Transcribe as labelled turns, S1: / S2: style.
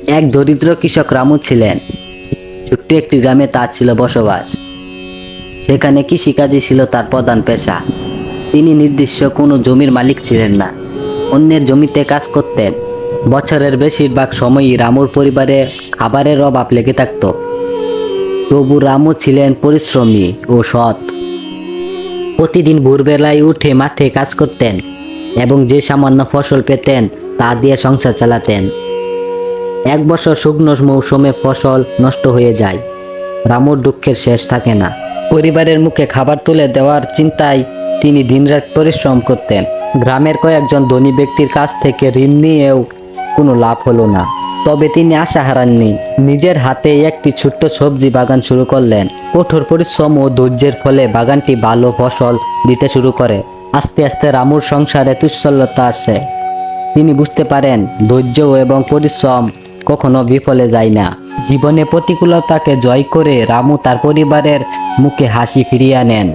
S1: এক দরিদ্র কৃষক রামু ছিলেন। ছোট্ট একটি গ্রামে তার ছিল বসবাস। সেখানে কৃষিকাজই ছিল তার প্রধান পেশা। তিনি নির্দিষ্ট কোনো জমির মালিক ছিলেন না, অন্যের জমিতে কাজ করতেন। বছরের বেশিরভাগ সময়ই রামুর পরিবারে খাবারের অভাব লেগে থাকত। তবু রামু ছিলেন পরিশ্রমী ও সৎ। প্রতিদিন ভোরবেলায় উঠে মাঠে কাজ করতেন এবং যে সামান্য ফসল পেতেন তা দিয়ে সংসার চালাতেন। এক বছর শুকনো মৌসুমে ফসল নষ্ট হয়ে যায়। রামুর দুঃখের শেষ থাকে না। পরিবারের মুখে খাবার তুলে দেওয়ার চিন্তায় তিনি দিনরাত পরিশ্রম করতেন। গ্রামের কয়েকজন ধনী ব্যক্তির কাছ থেকে ঋণ নিয়েও কোনো লাভ হলো না। তবে তিনি আশা হারাননি। নিজের হাতে একটি ছোট্ট সবজি বাগান শুরু করলেন। কঠোর পরিশ্রম ও ধৈর্যের ফলে বাগানটি ভালো ফসল দিতে শুরু করে। আস্তে আস্তে রামুর সংসারে তুচ্ছলতা আসে। তিনি বুঝতে পারেন ধৈর্য এবং পরিশ্রম কখনো বিফলে যায় না। জীবনে প্রতিকূলতাকে জয় করে রামু তার পরিবারের মুখে হাসি ফিরিয়ে আনেন।